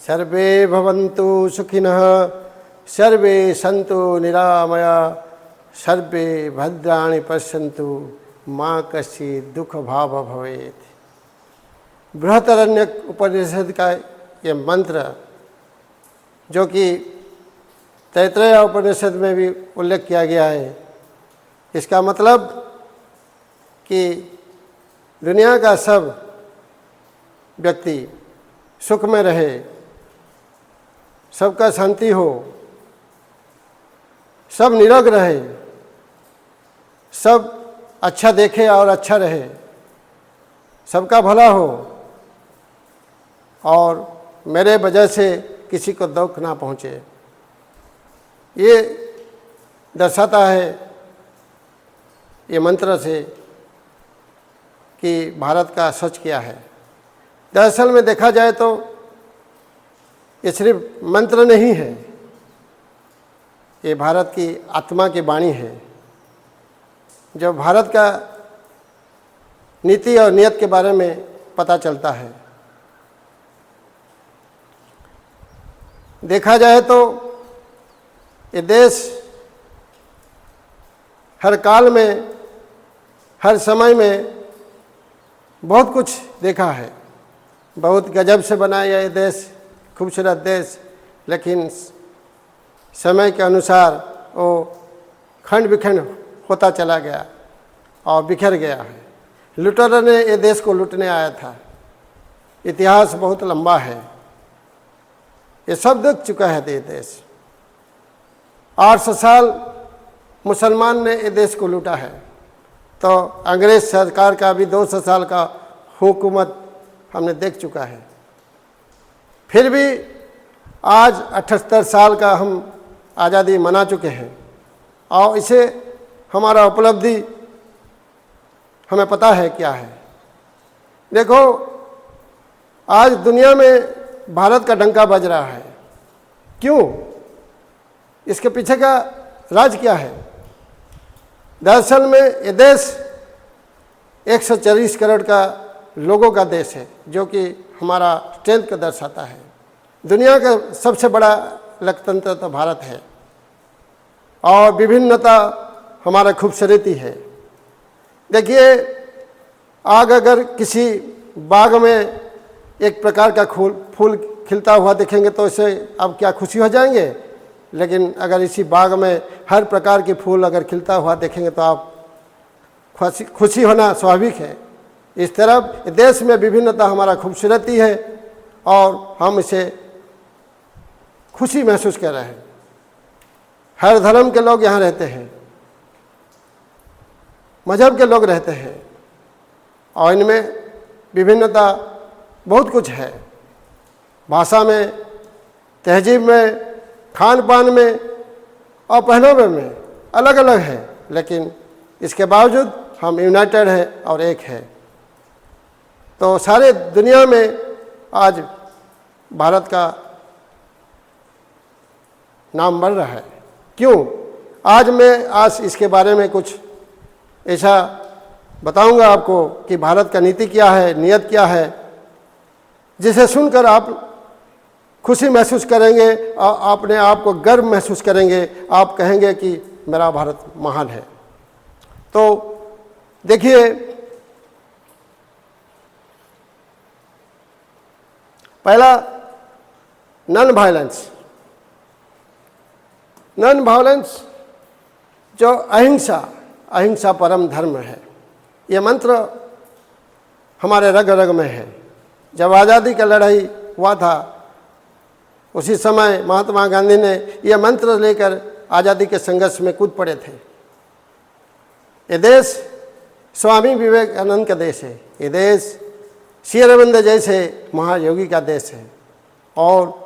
सर्वे भवन्तु सुखिनः, सर्वे सन्तु निरामया, सर्वे भद्राणि पश्यन्तु, माँ कश्चित् दुख भाव भवेत्। बृहदारण्यक उपनिषद का ये मंत्र, जो कि तैत्तरीय उपनिषद में भी उल्लेख किया गया है, इसका मतलब कि दुनिया का सब व्यक्ति सुख में रहे, सबका शांति हो, सब निरोग रहे, सब अच्छा देखे और अच्छा रहे, सबका भला हो और मेरे वजह से किसी को दुख ना पहुँचे। ये दर्शाता है ये मंत्र से कि भारत का सच क्या है। दरअसल में देखा जाए तो ये सिर्फ मंत्र नहीं है, ये भारत की आत्मा की वाणी है, जो भारत का नीति और नियत के बारे में पता चलता है। देखा जाए तो ये देश हर काल में, हर समय में बहुत कुछ देखा है। बहुत गजब से बनाया ये देश, खूबसूरत देश, लेकिन समय के अनुसार वो खंड विखंड होता चला गया और बिखर गया है। लुटेरों ने ये देश को लूटने आया था। इतिहास बहुत लंबा है, ये सब देख चुका है ये देश। 800 साल मुसलमान ने ये देश को लूटा है, तो अंग्रेज सरकार का भी 200 साल का हुकूमत हमने देख चुका है। फिर भी आज 78 साल का हम आज़ादी मना चुके हैं और इसे हमारा उपलब्धि हमें पता है क्या है। देखो, आज दुनिया में भारत का डंका बज रहा है। क्यों? इसके पीछे का राज क्या है? दरअसल में ये देश 140 करोड़ का लोगों का देश है, जो कि हमारा स्ट्रेंथ को दर्शाता है। दुनिया का सबसे बड़ा लोकतंत्र तो भारत है और विभिन्नता हमारा खूबसूरती है। देखिए, आग अगर किसी बाग में एक प्रकार का फूल खिलता हुआ देखेंगे तो इसे अब क्या खुशी हो जाएंगे, लेकिन अगर इसी बाग में हर प्रकार के फूल अगर खिलता हुआ देखेंगे तो आप खुशी होना स्वाभाविक है। इस तरह देश में विभिन्नता हमारा खूबसूरती है और हम इसे खुशी महसूस कर रहे हैं। हर धर्म के लोग यहाँ रहते हैं, मजहब के लोग रहते हैं और इनमें विभिन्नता बहुत कुछ है। भाषा में, तहजीब में, खान पान में और पहनावे में अलग अलग है, लेकिन इसके बावजूद हम यूनाइटेड हैं और एक है। तो सारे दुनिया में आज भारत का नाम बढ़ रहा है। क्यों? आज इसके बारे में कुछ ऐसा बताऊंगा आपको कि भारत का नीति क्या है, नियत क्या है, जिसे सुनकर आप खुशी महसूस करेंगे और अपने आप को गर्व महसूस करेंगे। आप कहेंगे कि मेरा भारत महान है। तो देखिए, पहला नॉन वायलेंस। नॉन वायलेंस जो अहिंसा परम धर्म है, ये मंत्र हमारे रग रग में है। जब आज़ादी का लड़ाई हुआ था, उसी समय महात्मा गांधी ने यह मंत्र लेकर आज़ादी के संघर्ष में कूद पड़े थे। ये देश स्वामी विवेकानंद का देश है, ये देश श्री अरविंद जैसे महायोगी का देश है और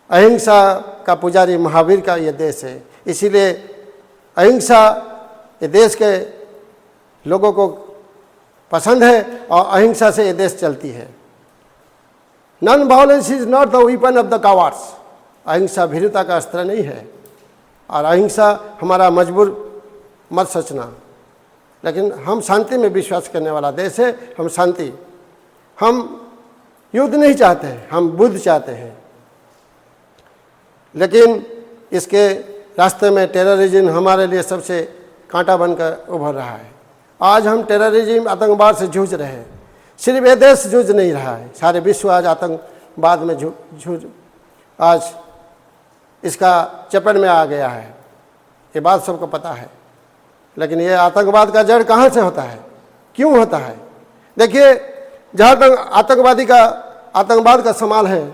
अहिंसा का पुजारी महावीर का ये देश है। इसीलिए अहिंसा ये देश के लोगों को पसंद है और अहिंसा से ये देश चलती है। Non violence is not the weapon of the cowards. अहिंसा भीरुता का अस्त्र नहीं है और अहिंसा हमारा मजबूर मत सोचना, लेकिन हम शांति में विश्वास करने वाला देश है। हम युद्ध नहीं चाहते हैं, हम बुद्ध चाहते हैं। लेकिन इसके रास्ते में टेररिज्म हमारे लिए सबसे कांटा बनकर उभर रहा है। आज हम टेररिज्म आतंकवाद से जूझ रहे हैं। सिर्फ ये देश जूझ नहीं रहा है, सारे विश्व आज आतंकवाद में जूझ आज इसका चपेट में आ गया है। ये बात सबको पता है। लेकिन ये आतंकवाद का जड़ कहाँ से होता है, क्यों होता है? देखिए, जहाँ तक आतंकवाद का सवाल है,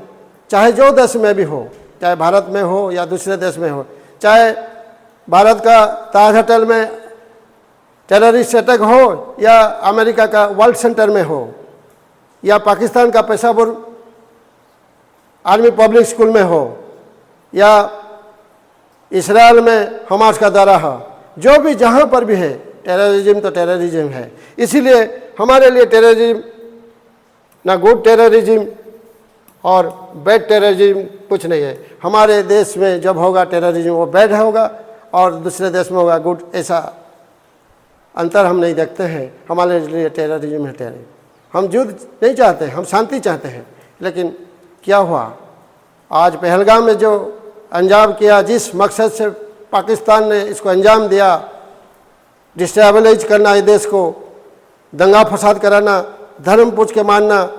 चाहे जो देश में भी हो, चाहे भारत में हो या दूसरे देश में हो, चाहे भारत का ताज होटल में टेररिस्ट अटैक हो या अमेरिका का वर्ल्ड सेंटर में हो या पाकिस्तान का पेशावर आर्मी पब्लिक स्कूल में हो या इसराइल में हमास का दौरा हो, जो भी जहाँ पर भी है, टेररिज्म तो टेररिज्म है। इसीलिए हमारे लिए टेररिज्म ना गुड टेररिज्म और बैड टेररिज्म कुछ नहीं है। हमारे देश में जब होगा टेररिज्म वो बैड होगा और दूसरे देश में होगा गुड, ऐसा अंतर हम नहीं देखते हैं। हमारे लिए टेररिज्म है टेररिज्म। हम युद्ध नहीं चाहते, हम शांति चाहते हैं। लेकिन क्या हुआ, आज पहलगाम में जो अंजाम किया, जिस मकसद से पाकिस्तान ने इसको अंजाम दिया, डिस्टेबलाइज करना, ये देश को दंगा फसाद कराना, धर्म पूछ के मानना,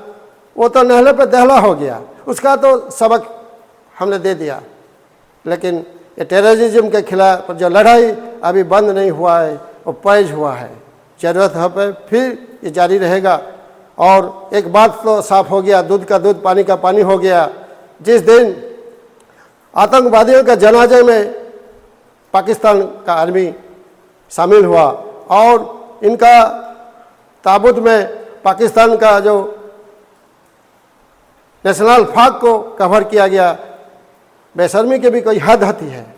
वो तो नहले पे दहला हो गया। उसका तो सबक हमने दे दिया। लेकिन ये टेररिज्म के खिलाफ जो लड़ाई अभी बंद नहीं हुआ है, वो पैज हुआ है। ज़रूरत है पे फिर ये जारी रहेगा। और एक बात तो साफ हो गया, दूध का दूध पानी का पानी हो गया। जिस दिन आतंकवादियों के जनाजे में पाकिस्तान का आर्मी शामिल हुआ और इनका ताबूत में पाकिस्तान का जो नेशनल फ्लैग को कवर किया गया, बेशर्मी की भी कोई हद होती है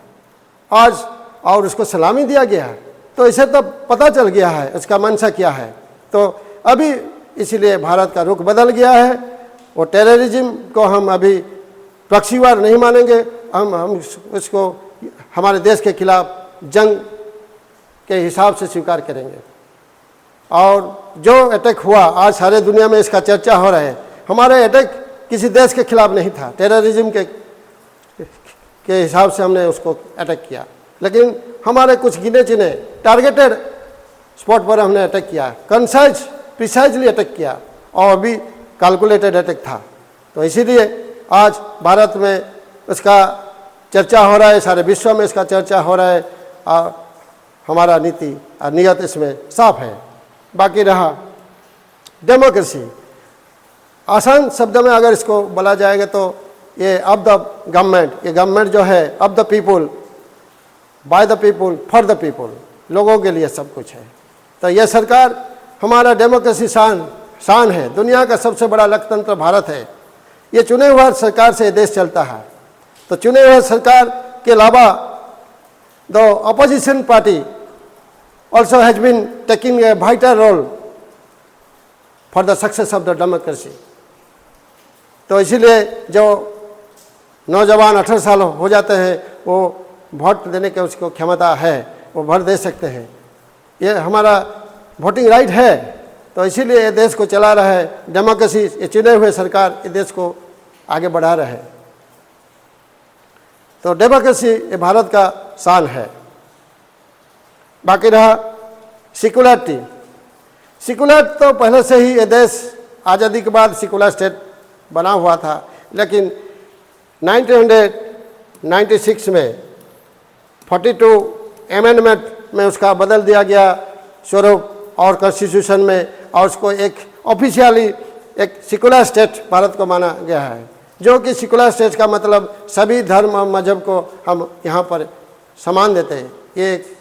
आज, और उसको सलामी दिया गया। तो इसे तो पता चल गया है उसका मंशा क्या है। तो अभी इसीलिए भारत का रुख बदल गया है। वो टेररिज्म को हम अभी प्रॉक्सी-वार नहीं मानेंगे। हम उसको हमारे देश के खिलाफ जंग के हिसाब से स्वीकार करेंगे। और जो अटैक हुआ, आज सारे दुनिया में इसका चर्चा हो रहा है। हमारे अटैक किसी देश के खिलाफ नहीं था, टेररिज्म के हिसाब से हमने उसको अटैक किया। लेकिन हमारे कुछ गिने चुने टारगेटेड स्पॉट पर हमने अटैक किया, प्रिसाइजली अटैक किया, और भी कैलकुलेटेड अटैक था। तो इसीलिए आज भारत में उसका चर्चा हो रहा है, सारे विश्व में इसका चर्चा हो रहा है। और हमारा नीति और नियत इसमें साफ है। बाकी रहा डेमोक्रेसी, आसान शब्द में अगर इसको बोला जाएगा तो ये ऑफ द गवर्नमेंट, ये गवर्नमेंट जो है of the people, by the people, for the people, लोगों के लिए सब कुछ है। तो ये सरकार हमारा डेमोक्रेसी शान है। दुनिया का सबसे बड़ा लोकतंत्र भारत है। ये चुने हुआ सरकार से देश चलता है। तो चुने हुए सरकार के अलावा the opposition party also has been taking a vital role for the success of the democracy। तो इसीलिए जो नौजवान 18 साल हो जाते हैं वो वोट देने के उसको क्षमता है, वो वोट दे सकते हैं। ये हमारा वोटिंग राइट है। तो इसीलिए ये देश को चला रहा है डेमोक्रेसी। ये चुने हुए सरकार ये देश को आगे बढ़ा रहा है। तो डेमोक्रेसी ये भारत का शान है। बाकी रहा सेकुलरिटी। सेकुलर तो पहले से ही ये देश आज़ादी के बाद सेकुलर स्टेट बना हुआ था। लेकिन 1996 में 42 अमेंडमेंट में उसका बदल दिया गया स्वरूप और कॉन्स्टिट्यूशन में, और उसको एक ऑफिशियली एक सेकुलर स्टेट भारत को माना गया है। जो कि सेकुलर स्टेट का मतलब सभी धर्म और मजहब को हम यहाँ पर समान देते हैं। ये एक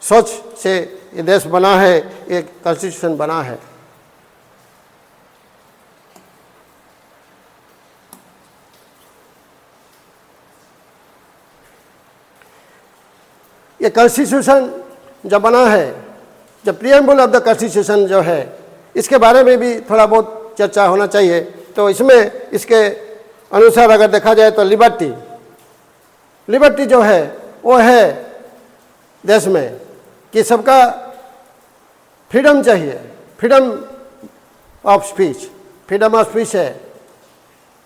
सोच से ये देश बना है, एक कॉन्स्टिट्यूशन बना है। ये कॉन्स्टिट्यूशन जब बना है, जब प्रीएम्बल ऑफ द कॉन्स्टिट्यूशन जो है, इसके बारे में भी थोड़ा बहुत चर्चा होना चाहिए। तो इसमें इसके अनुसार अगर देखा जाए तो लिबर्टी जो है वो है देश में कि सबका फ्रीडम चाहिए, freedom of speech, freedom of speech है,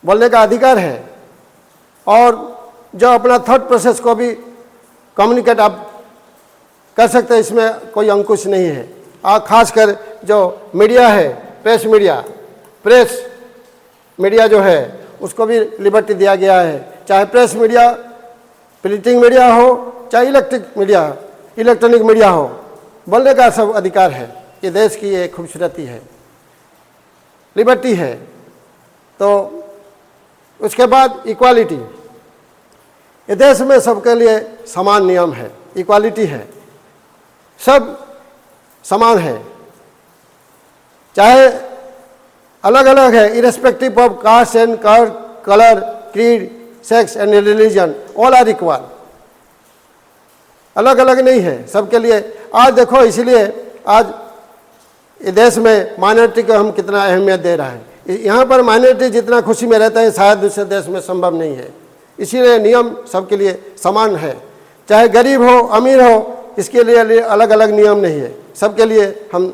बोलने का अधिकार है, और जो अपना थॉट प्रोसेस को भी कम्युनिकेट आप कर सकते हैं, इसमें कोई अंकुश नहीं है। और खासकर जो मीडिया है, प्रेस मीडिया जो है उसको भी लिबर्टी दिया गया है, चाहे प्रेस मीडिया, प्रिंटिंग मीडिया हो, चाहे इलेक्ट्रॉनिक मीडिया हो, बोलने का सब अधिकार है। ये देश की एक खूबसूरती है, लिबर्टी है। तो उसके बाद इक्वालिटी, ये देश में सबके लिए समान नियम है, इक्वालिटी है, सब समान है, चाहे अलग अलग है, irrespective of caste and colour, creed, sex and religion, all are equal. अलग अलग नहीं है, सबके लिए। आज देखो, इसलिए आज ये देश में माइनॉरिटी को हम कितना अहमियत दे रहे हैं। यहाँ पर माइनॉरिटी जितना खुशी में रहता है शायद दूसरे देश में संभव नहीं है। इसीलिए नियम सबके लिए समान है, चाहे गरीब हो अमीर हो, इसके लिए अलग अलग नियम नहीं है, सबके लिए हम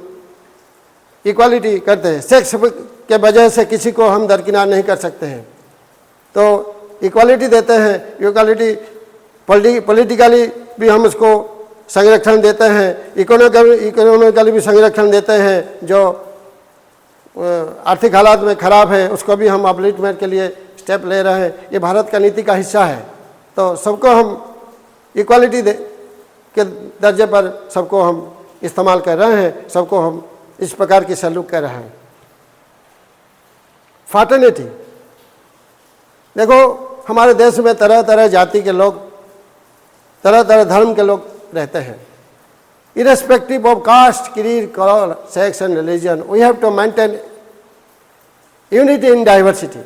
इक्वालिटी करते हैं। सेक्स के वजह से किसी को हम दरकिनार नहीं कर सकते हैं, तो इक्वालिटी देते हैं। इक्वालिटी पॉलिटिकली भी हम उसको संरक्षण देते हैं, इकोनॉमिकली भी संरक्षण देते हैं। जो आर्थिक हालात में ख़राब है उसको भी हम अपलिफ्टमेंट के लिए स्टेप ले रहे हैं। ये भारत का नीति का हिस्सा है। तो सबको हम इक्वालिटी के दर्जे पर सबको हम इस्तेमाल कर रहे हैं, सबको हम इस प्रकार की सलूक कर रहे हैं। फ्रैटर्निटी, देखो हमारे देश में तरह तरह जाति के लोग, तरह तरह धर्म के लोग रहते हैं। Irrespective of caste, creed, colour, sex and religion, we have to maintain unity in diversity.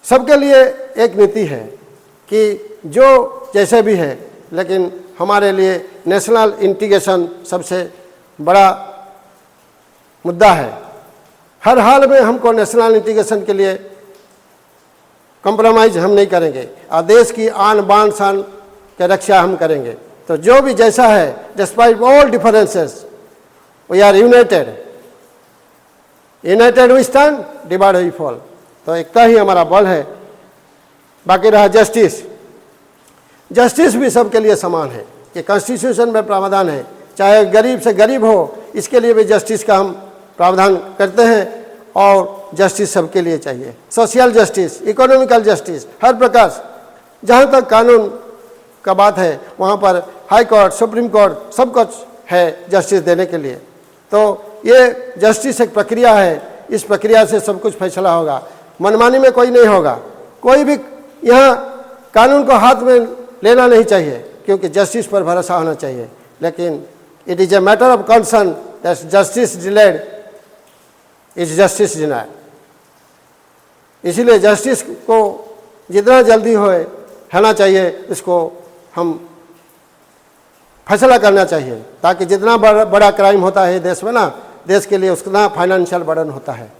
सबके लिए एक नीति है कि जो जैसे भी है, लेकिन हमारे लिए नेशनल इंटीग्रेशन सबसे बड़ा मुद्दा है। हर हाल में हमको नेशनल इंटीग्रेशन के लिए कॉम्प्रोमाइज़ हम नहीं करेंगे और देश की आन बान शान की रक्षा हम करेंगे। तो जो भी जैसा है, despite all differences we are united we stand, divide we fall. तो एकता ही हमारा बल है। बाकी रहा जस्टिस भी सबके लिए समान है, ये कॉन्स्टिट्यूशन में प्रावधान है। चाहे गरीब से गरीब हो, इसके लिए भी जस्टिस का हम प्रावधान करते हैं, और जस्टिस सबके लिए चाहिए। सोशल जस्टिस, इकोनॉमिकल जस्टिस, हर प्रकार जहाँ तक कानून का बात है वहाँ पर हाई कोर्ट, सुप्रीम कोर्ट सब कुछ है जस्टिस देने के लिए। तो ये जस्टिस एक प्रक्रिया है, इस प्रक्रिया से सब कुछ फैसला होगा, मनमानी में कोई नहीं होगा। कोई भी यहाँ कानून को हाथ में लेना नहीं चाहिए, क्योंकि जस्टिस पर भरोसा होना चाहिए। लेकिन it is a matter of concern that justice delayed is justice denied. इसीलिए जस्टिस को जितना जल्दी होना चाहिए, इसको हम फैसला करना चाहिए, ताकि जितना बड़ा क्राइम होता है देश में ना, देश के लिए उतना फाइनेंशियल बर्डन होता है।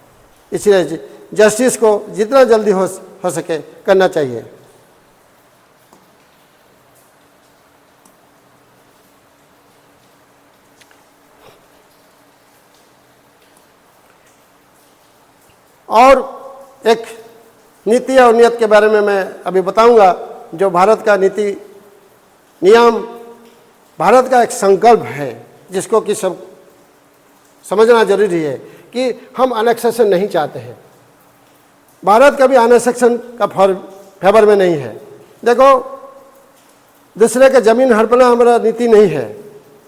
इसलिए जस्टिस को जितना जल्दी हो सके करना चाहिए। और एक नीति और नियत के बारे में मैं अभी बताऊंगा, जो भारत का नीति नियम, भारत का एक संकल्प है जिसको कि सब समझना जरूरी है कि हम अनेक्सेशन नहीं चाहते हैं। भारत कभी अनेक्सेशन का फेवर में नहीं है। देखो, दूसरे के ज़मीन हड़पना हमारा नीति नहीं है,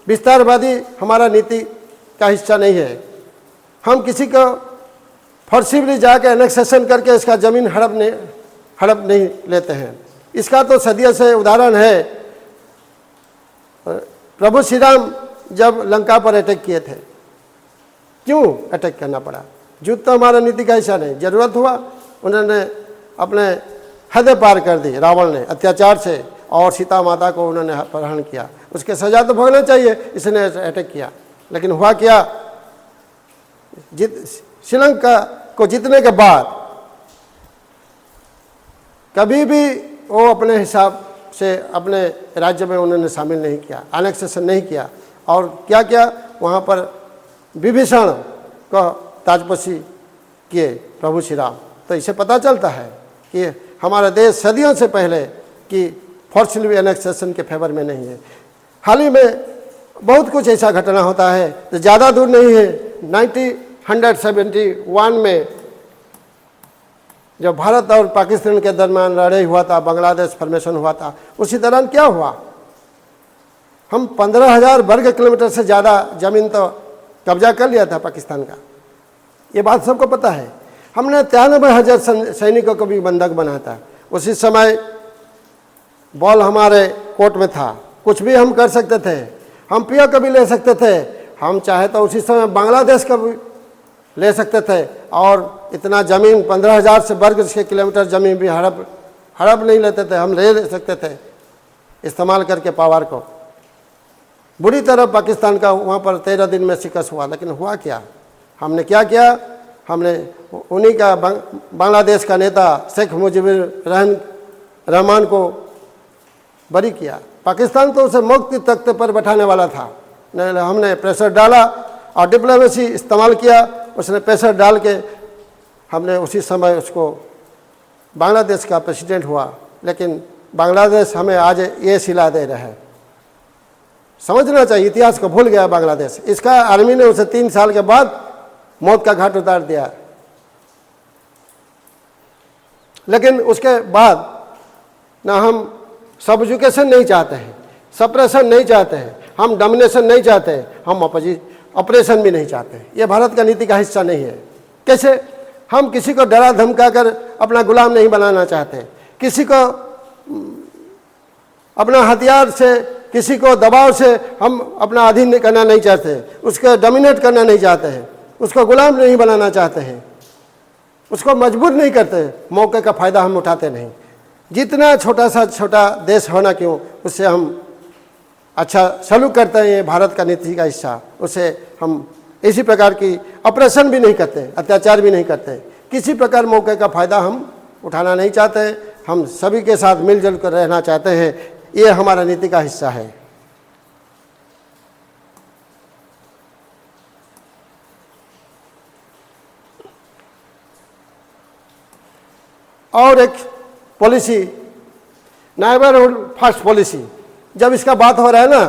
विस्तारवादी हमारा नीति का हिस्सा नहीं है। हम किसी को फोर्सिबली जाके एनेक्सेशन करके इसका ज़मीन हड़प नहीं लेते हैं। इसका तो सदियों से उदाहरण है। प्रभु श्री राम जब लंका पर अटैक किए थे, क्यों अटैक करना पड़ा? युद्ध तो हमारा नीति का हिस्सा नहीं, ज़रूरत हुआ उन्होंने अपने हद पार कर दी रावण ने अत्याचार से, और सीता माता को उन्होंने अपहरण किया। उसके सजा तो भोगना चाहिए, इसने अटैक किया। लेकिन हुआ क्या, श्रीलंका को जीतने के बाद कभी भी वो अपने हिसाब से अपने राज्य में उन्होंने शामिल नहीं किया, अनेक्सेशन नहीं किया। और क्या क्या वहाँ पर विभीषण को ताजपोशी किए प्रभु श्री राम। तो इससे पता चलता है कि हमारा देश सदियों से पहले कि फोर्सफुल एनेक्सेशन के फेवर में नहीं है। हाल ही में बहुत कुछ ऐसा घटना होता है जो ज़्यादा दूर नहीं है। 1971 में जब भारत और पाकिस्तान के दरमियान लड़ाई हुआ था, बांग्लादेश फॉर्मेशन हुआ था, उसी दौरान क्या हुआ, हम 15,000 वर्ग किलोमीटर से ज़्यादा ज़मीन तो कब्जा कर लिया था पाकिस्तान का। ये बात सबको पता है। हमने 93,000 सैनिकों को भी बंधक बनाया था। उसी समय बॉल हमारे कोर्ट में था, कुछ भी हम कर सकते थे। हम पीओ को भी ले सकते थे, हम चाहे तो उसी समय बांग्लादेश का भी ले सकते थे। और इतना ज़मीन 15,000 से वर्ग किलोमीटर ज़मीन भी हड़प नहीं लेते थे, हम ले सकते थे इस्तेमाल करके पावर को। बुरी तरह पाकिस्तान का वहाँ पर 13 दिन में शिकस्त हुआ। लेकिन हुआ क्या, हमने क्या किया, हमने उन्हीं का बांग्लादेश का नेता शेख मुजीबुर रहमान को बरी किया। पाकिस्तान तो उसे मौत के तख्ते पर बैठाने वाला था, हमने प्रेशर डाला और डिप्लोमेसी इस्तेमाल किया। उसने प्रेशर डाल के हमने उसी समय उसको बांग्लादेश का प्रेसिडेंट हुआ। लेकिन बांग्लादेश हमें आज ये सिला दे रहा है। समझना चाहिए, इतिहास को भूल गया बांग्लादेश। इसका आर्मी ने उसे 3 साल के बाद मौत का घाट उतार दिया। लेकिन उसके बाद ना हम सबजुकेशन नहीं चाहते हैं, सप्रेशन नहीं चाहते हैं, हम डोमिनेशन नहीं चाहते हैं, हम ऑपरेशन भी नहीं चाहते हैं। ये भारत का नीति का हिस्सा नहीं है। कैसे, हम किसी को डरा धमका कर अपना गुलाम नहीं बनाना चाहते, किसी को अपना हथियार से, किसी को दबाव से हम अपना अधीन करना नहीं चाहते, उसको डोमिनेट करना नहीं चाहते हैं, उसको गुलाम नहीं बनाना चाहते हैं, उसको मजबूर नहीं करते। मौके का फ़ायदा हम उठाते नहीं। जितना छोटा देश होना क्यों, उससे हम अच्छा सलूक करते हैं। ये भारत का नीति का हिस्सा। उसे हम इसी प्रकार की ऑपरेशन भी नहीं करते, अत्याचार भी नहीं करते, किसी प्रकार मौके का फ़ायदा हम उठाना नहीं चाहते। हम सभी के साथ मिलजुल कर रहना चाहते हैं। ये हमारा नीति का हिस्सा है। और एक पॉलिसी, नेबरहुड फर्स्ट पॉलिसी, जब इसका बात हो रहा है ना,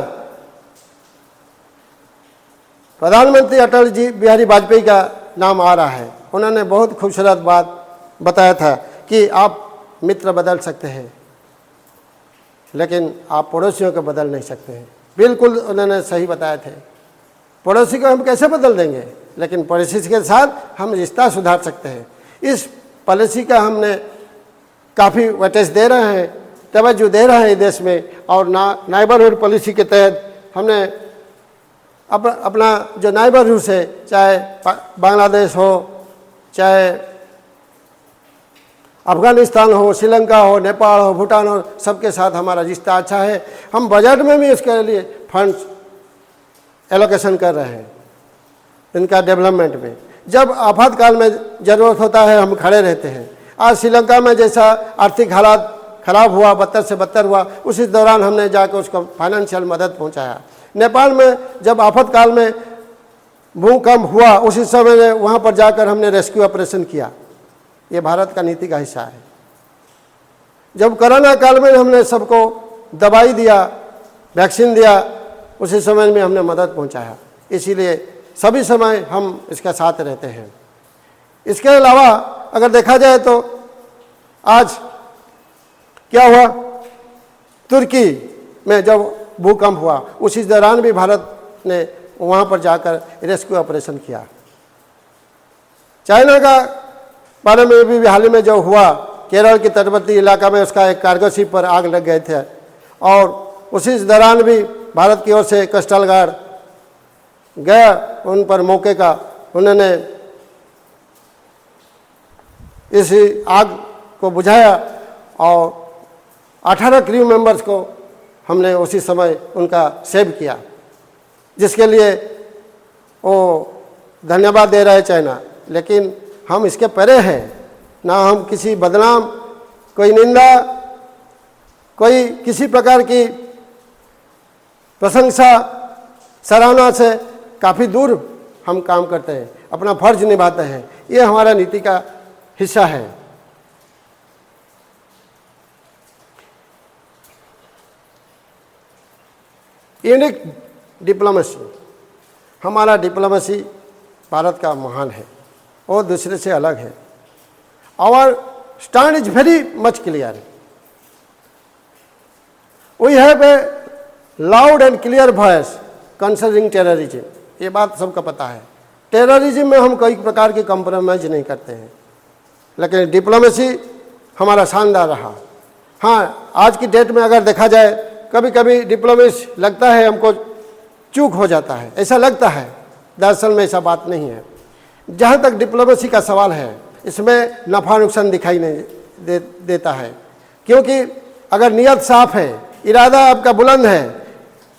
प्रधानमंत्री अटल जी बिहारी वाजपेयी का नाम आ रहा है। उन्होंने बहुत खूबसूरत बात बताया था कि आप मित्र बदल सकते हैं लेकिन आप पड़ोसियों को बदल नहीं सकते हैं। बिल्कुल उन्होंने सही बताए थे। पड़ोसी को हम कैसे बदल देंगे, लेकिन पड़ोसी के साथ हम रिश्ता सुधार सकते हैं। इस पॉलिसी का हमने काफ़ी वेटेज दे रहे हैं, तवज्जो दे रहे हैं देश में। और नेबरहुड पॉलिसी के तहत हमने अपना जो नेबरहुड है, चाहे बांग्लादेश हो, चाहे अफ़गानिस्तान हो, श्रीलंका हो, नेपाल हो, भूटान हो, सबके साथ हमारा रिश्ता अच्छा है। हम बजट में भी इसके लिए फंड्स एलोकेशन कर रहे हैं इनका डेवलपमेंट में। जब आपातकाल में ज़रूरत होता है हम खड़े रहते हैं। आज श्रीलंका में जैसा आर्थिक हालात ख़राब हुआ, बदतर से बदतर हुआ, उसी दौरान हमने जाकर उसको फाइनेंशियल मदद पहुंचाया। नेपाल में जब आपातकाल में भूकंप हुआ, उसी समय वहाँ पर जाकर हमने रेस्क्यू ऑपरेशन किया। ये भारत का नीति का हिस्सा है। जब कोरोना काल में हमने सबको दवाई दिया, वैक्सीन दिया, उसी समय में हमने मदद पहुंचाया। इसीलिए सभी समय हम इसके साथ रहते हैं। इसके अलावा अगर देखा जाए तो आज क्या हुआ, तुर्की में जब भूकंप हुआ, उसी दौरान भी भारत ने वहाँ पर जाकर रेस्क्यू ऑपरेशन किया। चाइना का बारे में भी हाल ही में जो हुआ, केरल के तटवर्ती इलाका में उसका एक कार्गो शिप पर आग लग गए थे, और उसी दौरान भी भारत की ओर से कोस्टल गार्ड गया उन पर मौके का, उन्होंने इस आग को बुझाया और 18 क्रू मेंबर्स को हमने उसी समय उनका सेव किया, जिसके लिए वो धन्यवाद दे रहे हैं चाइना। लेकिन हम इसके परे हैं ना, हम किसी बदनाम, कोई निंदा, कोई किसी प्रकार की प्रशंसा, सराहना से काफ़ी दूर हम काम करते हैं। अपना फर्ज निभाते हैं। ये हमारा नीति का हिस्सा है। यूनिक डिप्लोमेसी, हमारा डिप्लोमेसी भारत का महान है और दूसरे से अलग है। Our stand is very much clear. We have a loud and clear voice concerning terrorism. ये बात सबको पता है। टेररिज्म में हम कोई प्रकार की कंप्रोमाइज नहीं करते हैं, लेकिन डिप्लोमेसी हमारा शानदार रहा। हाँ, आज की डेट में अगर देखा जाए, कभी कभी डिप्लोमेसी लगता है हमको चूक हो जाता है, ऐसा लगता है। दरअसल में ऐसा बात नहीं है। जहाँ तक डिप्लोमेसी का सवाल है, इसमें नफ़ा नुकसान दिखाई नहीं देता है, क्योंकि अगर नीयत साफ है, इरादा आपका बुलंद है,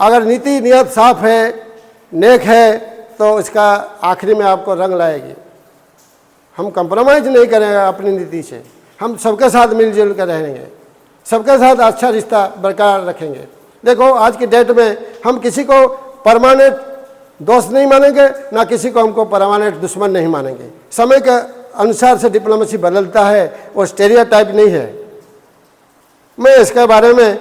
अगर नीति नीयत साफ है, नेक है, तो इसका आखिरी में आपको रंग लाएगी। हम कंप्रोमाइज़ नहीं करेंगे अपनी नीति से, हम सबके साथ मिलजुल कर रहेंगे, सबके साथ अच्छा रिश्ता बरकरार रखेंगे। देखो, आज की डेट में हम किसी को परमानेंट दोस्त नहीं मानेंगे, ना किसी को हमको परमानेंट दुश्मन नहीं मानेंगे। समय के अनुसार से डिप्लोमेसी बदलता है, वो स्टेरियोटाइप नहीं है। मैं इसके बारे में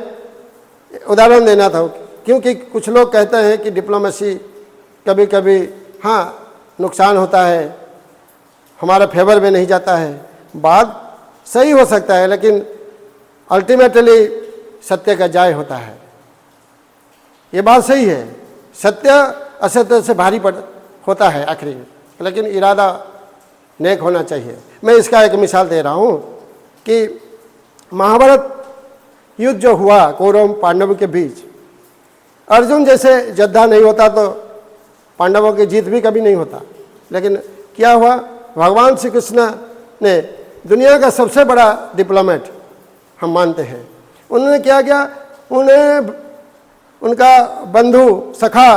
उदाहरण देना था, क्योंकि कुछ लोग कहते हैं कि डिप्लोमेसी कभी कभी हाँ नुकसान होता है, हमारा फेवर में नहीं जाता है। बात सही हो सकता है, लेकिन अल्टीमेटली सत्य का जय होता है। ये बात सही है, सत्य असत्य से भारी होता है आखिरी में, लेकिन इरादा नेक होना चाहिए। मैं इसका एक मिसाल दे रहा हूँ कि महाभारत युद्ध जो हुआ कौरव पांडवों के बीच, अर्जुन जैसे योद्धा नहीं होता तो पांडवों की जीत भी कभी नहीं होता। लेकिन क्या हुआ, भगवान श्री कृष्ण ने, दुनिया का सबसे बड़ा डिप्लोमेट हम मानते हैं, उन्होंने क्या किया, उन्हें उनका बंधु सखा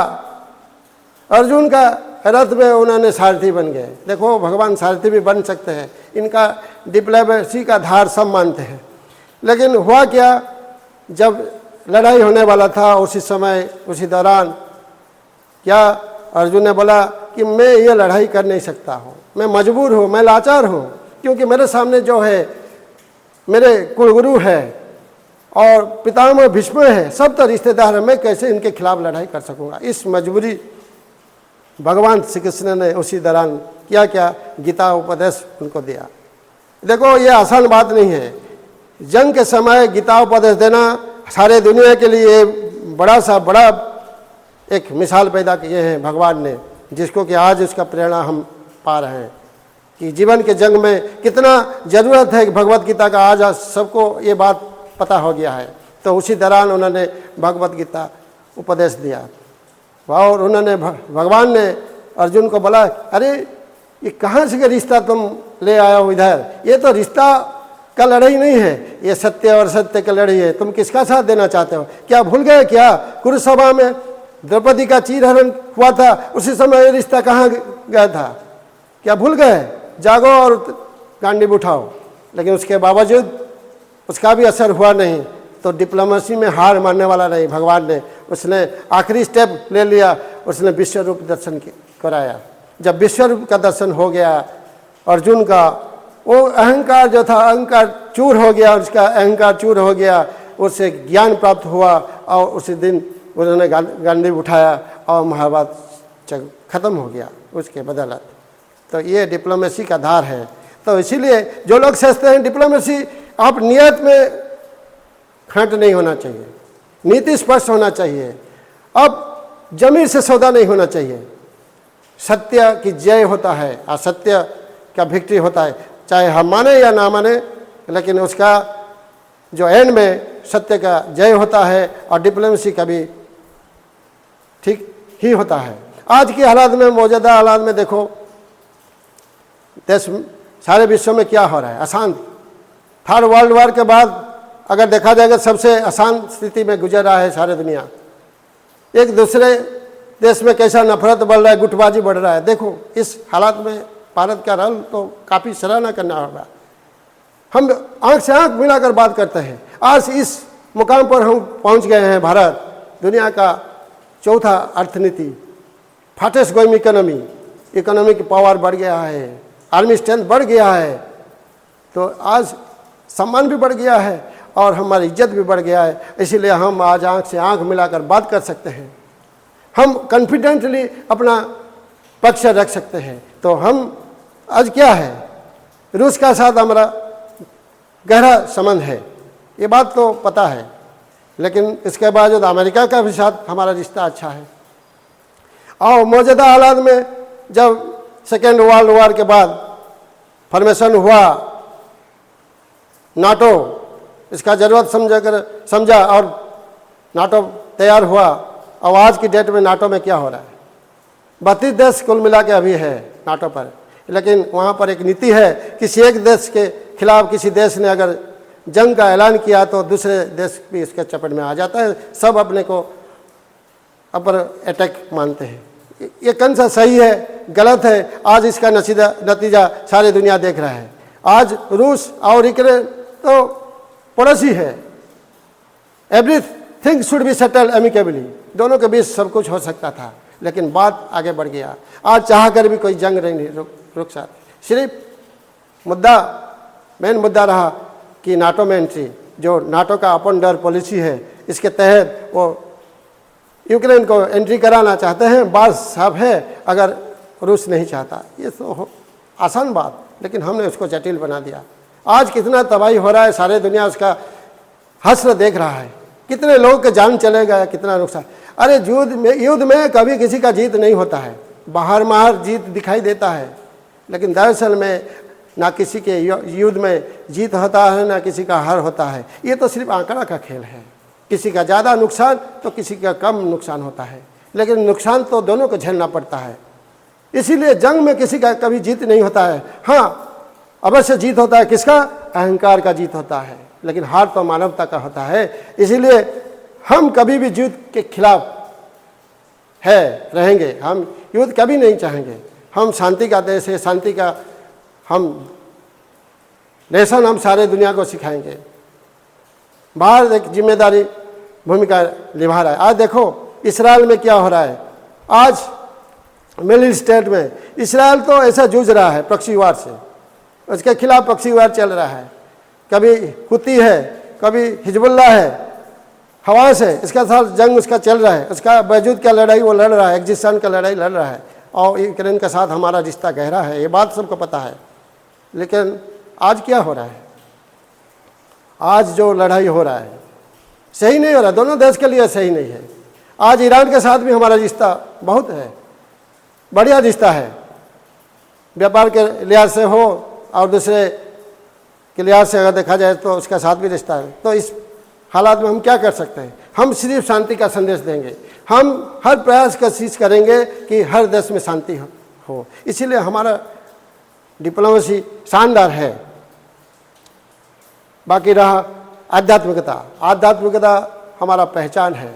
अर्जुन का रथ में उन्होंने सारथी बन गए। देखो, भगवान सारथी भी बन सकते हैं, इनका डिप्लोमेसी का धार सब मानते हैं। लेकिन हुआ क्या, जब लड़ाई होने वाला था, उसी समय उसी दौरान क्या अर्जुन ने बोला कि मैं ये लड़ाई कर नहीं सकता हूँ, मैं मजबूर हूँ, मैं लाचार हूँ, क्योंकि मेरे सामने जो है मेरे कुलगुरु है और पितामह भीष्म है, सब तो रिश्तेदार हैं, मैं कैसे इनके खिलाफ लड़ाई कर सकूँगा। इस मजबूरी भगवान श्री कृष्ण ने उसी दौरान क्या गीता उपदेश उनको दिया। देखो, ये आसान बात नहीं है। जंग के समय गीता उपदेश देना सारे दुनिया के लिए बड़ा एक मिसाल पैदा किए हैं भगवान ने, जिसको कि आज उसका प्रेरणा हम पा रहे हैं कि जीवन के जंग में कितना ज़रूरत है कि भगवत गीता का। आज सबको ये बात पता हो गया है। तो उसी दौरान उन्होंने भगवत गीता उपदेश दिया और उन्होंने भगवान ने अर्जुन को बोला, अरे ये कहाँ से रिश्ता तुम ले आए हो इधर, ये तो रिश्ता का लड़ाई नहीं है, ये सत्य और सत्य का लड़ाई है। तुम किसका साथ देना चाहते हो? क्या भूल गए क्या कुरुसभा में द्रौपदी का चीरहरण हुआ था, उसी समय ये रिश्ता कहाँ गया था? क्या भूल गए? जागो और गांडीव उठाओ। लेकिन उसके बावजूद उसका भी असर हुआ नहीं। तो डिप्लोमेसी में हार मानने वाला नहीं भगवान ने, उसने आखिरी स्टेप ले लिया, उसने विश्व रूप दर्शन कराया। जब विश्व रूप का दर्शन हो गया अर्जुन का, वो अहंकार जो था, अहंकार चूर हो गया, उसका अहंकार चूर हो गया, उससे ज्ञान प्राप्त हुआ और उसी दिन उन्होंने गांडीव उठाया और महाभारत खत्म हो गया उसके बदौलत। तो ये डिप्लोमेसी का धार है। तो इसीलिए जो लोग सोचते हैं डिप्लोमेसी, आप नियत में खंड नहीं होना चाहिए, नीति स्पष्ट होना चाहिए, अब जमीर से सौदा नहीं होना चाहिए। सत्य की जय होता है, असत्य का विक्ट्री होता है, चाहे हम माने या ना माने, लेकिन उसका जो एंड में सत्य का जय होता है और डिप्लोमेसी का भी ठीक ही होता है। आज की हालात में, मौजूदा हालात में देखो, देश सारे विश्व में क्या हो रहा है, अशांति। थर्ड वर्ल्ड वॉर के बाद अगर देखा जाएगा सबसे आसान स्थिति में गुजर रहा है सारी दुनिया। एक दूसरे देश में कैसा नफरत बढ़ रहा है, गुटबाजी बढ़ रहा है। देखो, इस हालात में भारत का रोल तो काफ़ी सराहना करना होगा। हम आंख से आंख मिलाकर बात करते हैं। आज इस मुकाम पर हम पहुंच गए हैं। भारत दुनिया का चौथा अर्थनीति, fastest growing economy, economic power बढ़ गया है, आर्मी स्ट्रेंथ बढ़ गया है, तो आज सम्मान भी बढ़ गया है और हमारी इज्जत भी बढ़ गया है। इसीलिए हम आज आंख से आंख मिलाकर बात कर सकते हैं, हम कॉन्फिडेंटली अपना पक्ष रख सकते हैं। तो हम आज क्या है, रूस का साथ हमारा गहरा संबंध है, ये बात तो पता है, लेकिन इसके बावजूद अमेरिका का भी साथ हमारा रिश्ता अच्छा है। और मौजूदा हालात में जब सेकेंड वर्ल्ड वॉर के बाद फॉर्मेशन हुआ नाटो, इसका ज़रूरत समझा और नाटो तैयार हुआ। और आज की डेट में नाटो में क्या हो रहा है, 32 देश कुल मिला के अभी है नाटो पर, लेकिन वहाँ पर एक नीति है, किसी एक देश के खिलाफ किसी देश ने अगर जंग का ऐलान किया तो दूसरे देश भी इसके चपेट में आ जाता है, सब अपने को अपर अटैक मानते हैं। ये कौन सा सही है गलत है, आज इसका नतीजा सारी दुनिया देख रहा है। आज रूस और यूक्रेन तो पड़ोसी है, everything should be settle amicably, दोनों के बीच सब कुछ हो सकता था, लेकिन बात आगे बढ़ गया। आज चाह कर भी कोई जंग नहीं रुक सकता। सिर्फ मेन मुद्दा रहा कि नाटो में एंट्री, जो नाटो का ओपन डोर पॉलिसी है, इसके तहत वो यूक्रेन को एंट्री कराना चाहते हैं। बात साफ है, अगर रूस नहीं चाहता, ये तो आसान बात, लेकिन हमने उसको जटिल बना दिया। आज कितना तबाही हो रहा है, सारे दुनिया उसका हश्र देख रहा है, कितने लोगों के जान चले गए, कितना नुकसान। अरे युद्ध में कभी किसी का जीत नहीं होता है, बाहर जीत दिखाई देता है, लेकिन दरअसल में ना किसी के युद्ध में जीत होता है ना किसी का हार होता है। ये तो सिर्फ आंकड़ा का खेल है, किसी का ज़्यादा नुकसान तो किसी का कम नुकसान होता है, लेकिन नुकसान तो दोनों को झेलना पड़ता है। इसीलिए जंग में किसी का कभी जीत नहीं होता है। हाँ, अवश्य जीत होता है किसका, अहंकार का जीत होता है, लेकिन हार तो मानवता का होता है। इसीलिए हम कभी भी युद्ध के खिलाफ रहेंगे, हम युद्ध कभी नहीं चाहेंगे। हम शांति का देश है, शांति का हम नेशन हम सारे दुनिया को सिखाएंगे। भारत एक जिम्मेदारी भूमिका निभा रहा है। आज देखो इस्राएल में क्या हो रहा है, आज मिडिल स्टेट में इस्राएल तो ऐसा जूझ रहा है प्रॉक्सी से, उसके खिलाफ प्रॉक्सी चल रहा है, कभी हुती है, कभी हिजबुल्लाह है, हवास है, इसका साथ जंग उसका चल रहा है, उसका बावजूद क्या लड़ाई वो लड़ रहा है, एग्जिस्टेंस का लड़ाई लड़ रहा है। और यूक्रेन के साथ हमारा रिश्ता गहरा है, ये बात सबको पता है। लेकिन आज क्या हो रहा है, आज जो लड़ाई हो रहा है सही नहीं हो रहा, दोनों देश के लिए सही नहीं है। आज ईरान के साथ भी हमारा रिश्ता बहुत है, बढ़िया रिश्ता है, व्यापार के लिहाज से हो और दूसरे के लिहाज से अगर देखा जाए तो उसका साथ भी रिश्ता है। तो इस हालात में हम क्या कर सकते हैं, हम सिर्फ शांति का संदेश देंगे, हम हर प्रयास कोशिश करेंगे कि हर देश में शांति हो। इसीलिए हमारा डिप्लोमेसी शानदार है। बाकी रहा आध्यात्मिकता, आध्यात्मिकता हमारा पहचान है,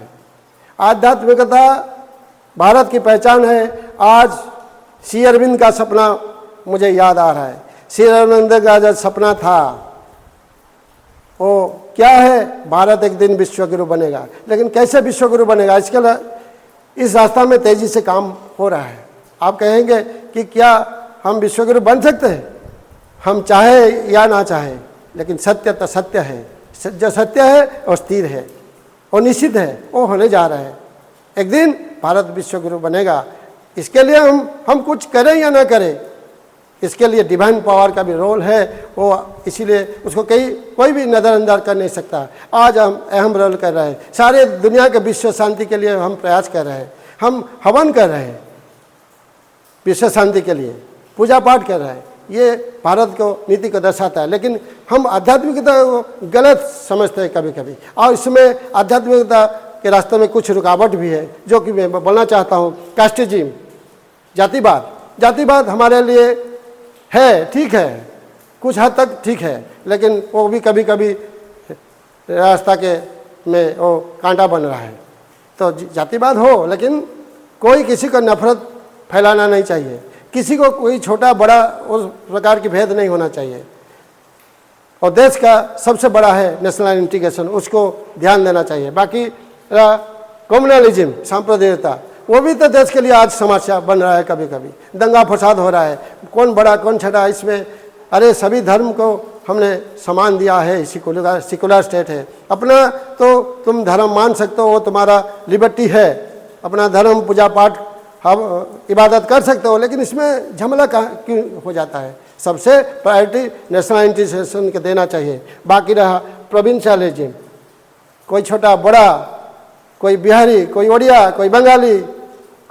आध्यात्मिकता भारत की पहचान है। आज श्री अरविंद का सपना मुझे याद आ रहा है, श्री अरविंद का जो सपना था वो क्या है, भारत एक दिन विश्वगुरु बनेगा। लेकिन कैसे विश्वगुरु बनेगा, इसके लिए इस रास्ता में तेजी से काम हो रहा है। आप कहेंगे कि क्या हम विश्वगुरु बन सकते हैं, हम चाहे या ना चाहे, लेकिन सत्य तो सत्य है, जो सत्य है वो स्थिर है और निश्चित है, वो होने जा रहा है। एक दिन भारत विश्वगुरु बनेगा। इसके लिए हम कुछ करें या ना करें, इसके लिए डिवाइन पावर का भी रोल है वो, इसीलिए उसको कोई भी नज़रअंदाज कर नहीं सकता। आज हम अहम रोल कर रहे हैं, सारे दुनिया के विश्व शांति के लिए हम प्रयास कर रहे हैं, हम हवन कर रहे हैं विश्व शांति के लिए, पूजा पाठ कर रहे हैं। ये भारत को नीति को दर्शाता है। लेकिन हम आध्यात्मिकता को गलत समझते हैं कभी कभी, और इसमें आध्यात्मिकता के रास्ते में कुछ रुकावट भी है, जो कि मैं बोलना चाहता हूँ। कास्टिज्म, जातिवाद हमारे लिए है, ठीक है, कुछ हद तक ठीक है, लेकिन वो भी कभी कभी रास्ता के में वो कांटा बन रहा है। तो जातिवाद हो, लेकिन कोई किसी को नफरत फैलाना नहीं चाहिए, किसी को कोई छोटा बड़ा उस प्रकार की भेद नहीं होना चाहिए। और देश का सबसे बड़ा है नेशनल इंटीग्रेशन, उसको ध्यान देना चाहिए। बाकी कम्युनलिज्म, सांप्रदायिकता, वो भी तो देश के लिए आज समस्या बन रहा है। कभी कभी दंगा फसाद हो रहा है, कौन बड़ा कौन छोटा इसमें। अरे सभी धर्म को हमने समान दिया है, सिकुलर स्टेट है। अपना तो तुम धर्म मान सकते हो, वो तुम्हारा लिबर्टी है, अपना धर्म पूजा पाठ हम इबादत कर सकते हो, लेकिन इसमें झमेला क्यों हो जाता है। सबसे प्रायोरिटी नेशनल इंटीग्रेशन के देना चाहिए। बाकी रहा प्रोविंशियलिज्म, कोई छोटा बड़ा, कोई बिहारी, कोई उड़िया, कोई बंगाली,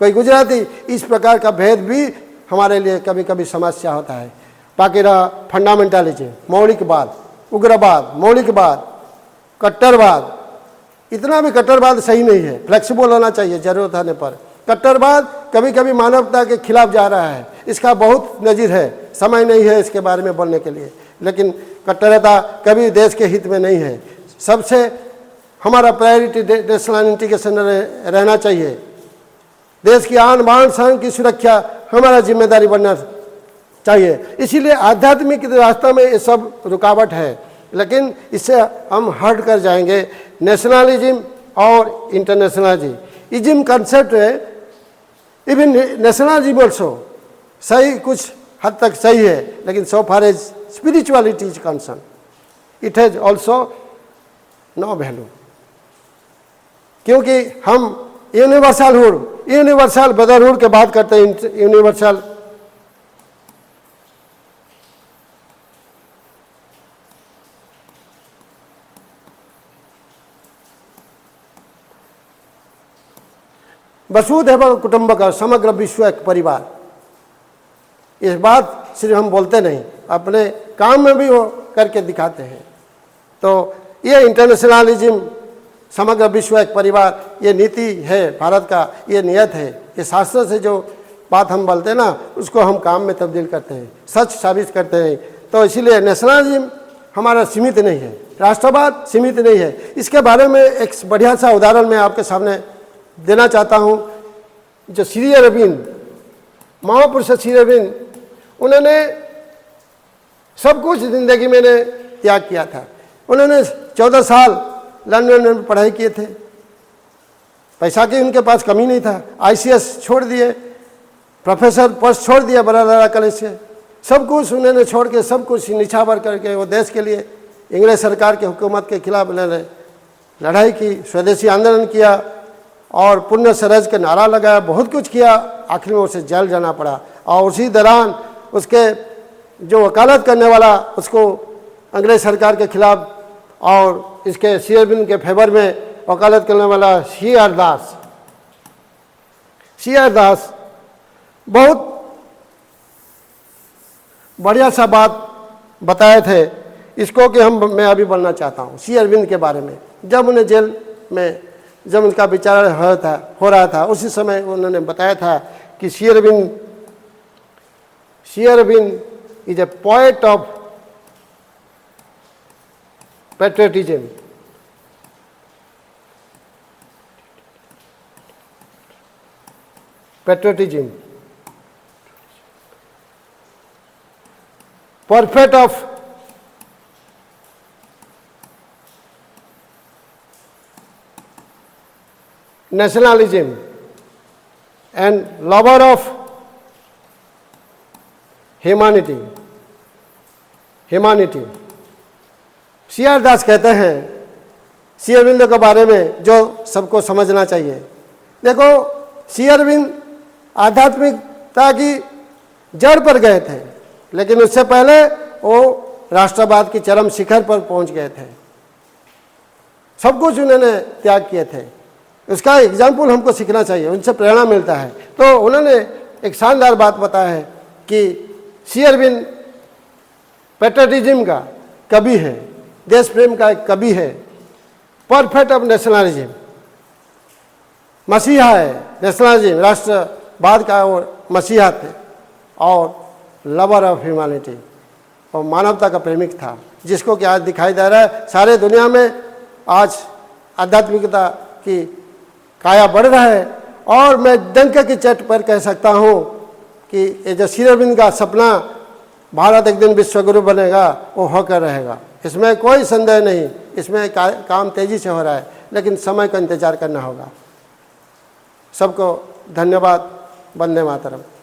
कोई गुजराती, इस प्रकार का भेद भी हमारे लिए कभी कभी समस्या होता है। बाकी रहा फंडामेंटलिज्म, मौलिकवाद, उग्रवाद, मौलिकवाद, कट्टरवाद। इतना भी कट्टरवाद सही नहीं है, फ्लेक्सिबल होना चाहिए जरूरत होने पर। कट्टरवाद कभी कभी मानवता के खिलाफ जा रहा है, इसका बहुत नज़ीर है, समय नहीं है इसके बारे में बोलने के लिए। लेकिन कट्टरता कभी देश के हित में नहीं है। सबसे हमारा प्रायोरिटी नेशनल इंटीग्रेशन रहना चाहिए। देश की आन बान शान की सुरक्षा हमारा जिम्मेदारी बनना चाहिए। इसीलिए आध्यात्मिक रास्ता में ये सब रुकावट है, लेकिन इससे हम हट कर जाएंगे। नेशनलिज्म और इंटरनेशनलिज्म, इज्म कंसेप्ट है, इवन नेशनलिज्म ऑल्सो सही, कुछ हद तक सही है, लेकिन so far as spirituality is concern, it has also no value. क्योंकि हम यूनिवर्सल ब्रदरहुड के बात करते हैं, यूनिवर्सल वसुधैव कुटुंबकम, समग्र विश्व एक परिवार। इस बात सिर्फ हम बोलते नहीं, अपने काम में भी वो करके दिखाते हैं। तो ये इंटरनेशनलिज्म, समग्र विश्व एक परिवार, ये नीति है भारत का, ये नियत है। ये शास्त्र से जो बात हम बोलते हैं ना, उसको हम काम में तब्दील करते हैं, सच साबित करते हैं। तो इसीलिए नेशनलिज्म हमारा सीमित नहीं है, राष्ट्रवाद सीमित नहीं है। इसके बारे में एक बढ़िया सा उदाहरण मैं आपके सामने देना चाहता हूँ। जो श्री अरविंद, महापुरुष श्री अरविंद, उन्होंने सब कुछ ज़िंदगी में त्याग किया था। उन्होंने 14 साल लंदन में पढ़ाई किए थे, पैसा की उनके पास कमी नहीं था। ICS छोड़ दिए, प्रोफेसर पोस्ट छोड़ दिया बड़ा कॉलेज से, सब कुछ उन्होंने छोड़ के, सब कुछ निछावर करके वो देश के लिए, इंग्लिश सरकार की हुकूमत के खिलाफ उन्होंने लड़ाई की, स्वदेशी आंदोलन किया और पुण्य स्वराज का नारा लगाया, बहुत कुछ किया। आखिर में उसे जेल जाना पड़ा। और उसी दौरान उसके जो वकालत करने वाला, उसको अंग्रेज सरकार के खिलाफ और इसके श्री अरविंद के फेवर में वकालत करने वाला C.R. दास बहुत बढ़िया सा बात बताए थे इसको कि मैं अभी बोलना चाहता हूँ श्री अरविंद के बारे में। जब उन्हें जेल में जब उनका विचार हो रहा था, उसी समय उन्होंने बताया था कि Shri Aurobindo is a poet of patriotism. Perfect of nationalism and lover of humanity। C.R. Das कहते हैं श्री अरविंद के बारे में जो सबको समझना चाहिए। देखो, श्री अरविंद आध्यात्मिकता की जड़ पर गए थे, लेकिन उससे पहले वो राष्ट्रवाद की चरम शिखर पर पहुंच गए थे। सब कुछ उन्होंने त्याग किए थे। उसका एग्जाम्पल हमको सीखना चाहिए, उनसे प्रेरणा मिलता है। तो उन्होंने एक शानदार बात बताया है कि श्री अरविंद पैट्रियटिज्म का कवि है, देश प्रेम का एक कवि है, परफेक्ट ऑफ नेशनलिज्म, मसीहा है। नेशनलिज्म राष्ट्रवाद का और मसीहा थे, और लवर ऑफ ह्यूमैनिटी, और मानवता का प्रेमिक था, जिसको कि आज दिखाई दे रहा है सारे दुनिया में। आज आध्यात्मिकता की काया बढ़ रहा है। और मैं डंके की चोट पर कह सकता हूँ कि ये जो श्री अरविंद का सपना भारत एक दिन विश्वगुरु बनेगा, वो होकर रहेगा, इसमें कोई संदेह नहीं। इसमें काम तेज़ी से हो रहा है, लेकिन समय का इंतज़ार करना होगा। सबको धन्यवाद। वंदे मातरम।